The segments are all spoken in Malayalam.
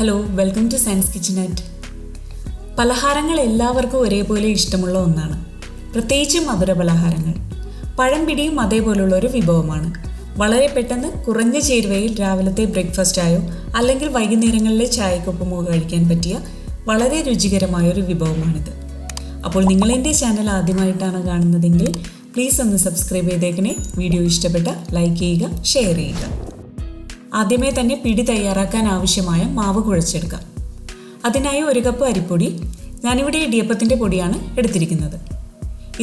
Hello, welcome to science kitchenette. പലഹാരങ്ങൾ എല്ലാവർക്കും ഒരേപോലെ ഇഷ്ടമുള്ള ഒന്നാണ്, പ്രത്യേകിച്ച് മധുര പലഹാരങ്ങൾ. പഴം പിടിയും അതേപോലുള്ള ഒരു വിഭവമാണ്. വളരെ പെട്ടെന്ന് കുറഞ്ഞ ചേരുവയിൽ രാവിലത്തെ ബ്രേക്ക്ഫാസ്റ്റായോ അല്ലെങ്കിൽ വൈകുന്നേരങ്ങളിലെ ചായക്കൊപ്പമോ കഴിക്കാൻ പറ്റിയ വളരെ രുചികരമായൊരു വിഭവമാണിത്. അപ്പോൾ നിങ്ങൾ എൻ്റെ ചാനൽ ആദ്യമായിട്ടാണ് കാണുന്നതെങ്കിൽ പ്ലീസ് ഒന്ന് സബ്സ്ക്രൈബ് ചെയ്തേക്കണേ. വീഡിയോ ഇഷ്ടപ്പെട്ട ലൈക്ക് ചെയ്യുക, ഷെയർ ചെയ്യുക. ആദ്യമേ തന്നെ പിടി തയ്യാറാക്കാൻ ആവശ്യമായ മാവ് കുഴച്ചെടുക്കാം. അതിനായി 1 കപ്പ് അരിപ്പൊടി, ഞാനിവിടെ ഇടിയപ്പത്തിൻ്റെ പൊടിയാണ് എടുത്തിരിക്കുന്നത്.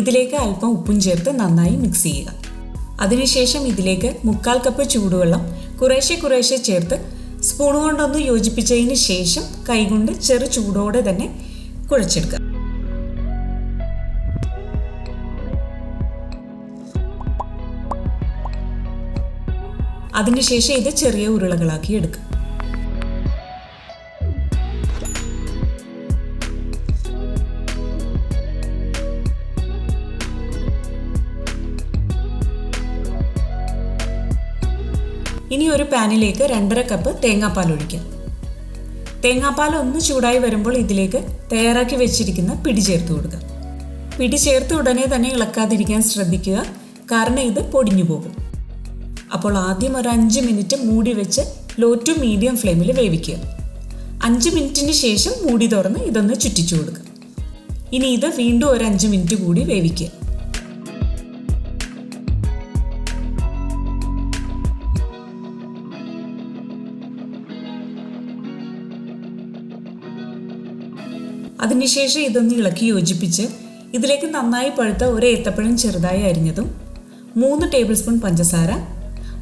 ഇതിലേക്ക് അല്പം ഉപ്പും ചേർത്ത് നന്നായി മിക്സ് ചെയ്യുക. അതിനുശേഷം ഇതിലേക്ക് 1/4 കപ്പ് ചൂടുവെള്ളം കുറേശ്ശെ ചേർത്ത് സ്പൂൺ കൊണ്ടൊന്ന് യോജിപ്പിച്ചതിന് ശേഷം കൈകൊണ്ട് ചെറു ചൂടോടെ തന്നെ കുഴച്ചെടുക്കുക. അതിനുശേഷം ഇത് ചെറിയ ഉരുളകളാക്കി എടുക്കുക. ഇനി ഒരു പാനിലേക്ക് 2.5 കപ്പ് തേങ്ങാപ്പാൽ ഒഴിക്കാം. തേങ്ങാപ്പാൽ ഒന്ന് ചൂടായി വരുമ്പോൾ ഇതിലേക്ക് തയ്യാറാക്കി വെച്ചിരിക്കുന്ന പിടി ചേർത്ത് കൊടുക്കുക. പിടി ചേർത്ത് ഉടനെ തന്നെ ഇളക്കാതിരിക്കാൻ ശ്രദ്ധിക്കുക, കാരണം ഇത് പൊടിഞ്ഞു പോകും. അപ്പോൾ ആദ്യം ഒരു 5 മിനിറ്റ് മൂടി വെച്ച് ലോ ടു മീഡിയം ഫ്ലെയിമിൽ വേവിക്കുക. 5 മിനിറ്റിന് ശേഷം മൂടി തുറന്ന് ഇതൊന്ന് ചുറ്റിച്ചു കൊടുക്കുക. ഇനി ഇത് വീണ്ടും ഒരു 5 മിനിറ്റ് കൂടി വേവിക്കുക. അതിനുശേഷം ഇതൊന്ന് ഇളക്കി യോജിപ്പിച്ച് ഇതിലേക്ക് നന്നായി പഴുത്ത ഒരു ഏത്തപ്പഴം ചെറുതായി അരിഞ്ഞതും 3 ടേബിൾ സ്പൂൺ പഞ്ചസാര,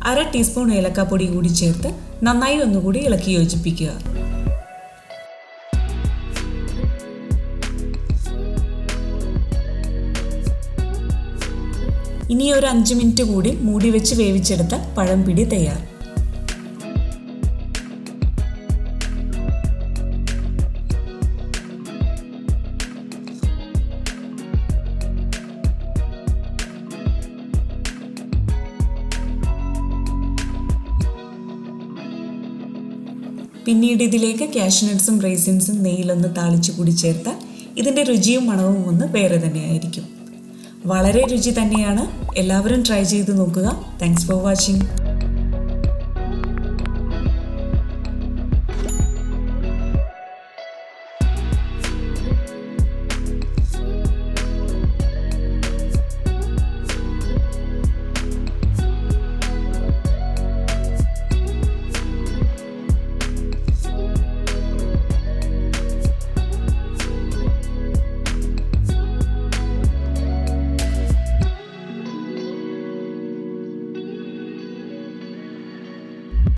1/2 ടീസ്പൂൺ ഏലക്കാപ്പൊടി കൂടി ചേർത്ത് നന്നായി ഒന്നുകൂടി ഇളക്കി യോജിപ്പിക്കുക. ഇനി ഒരു 5 മിനിറ്റ് കൂടി മൂടി വെച്ച് വേവിച്ചെടുത്ത പഴം പിടി തയ്യാർ. പിന്നീട് ഇതിലേക്ക് കാഷ്യൂനട്ട്സും റൈസിൻസും നെയ്യിലൊന്ന് താളിച്ചു കൂടി ചേർത്താൽ ഇതിൻ്റെ രുചിയും മണവും ഒന്ന് വേറെ തന്നെയായിരിക്കും. വളരെ രുചി തന്നെയാണ്. എല്ലാവരും ട്രൈ ചെയ്ത് നോക്കുക. Thanks for watching.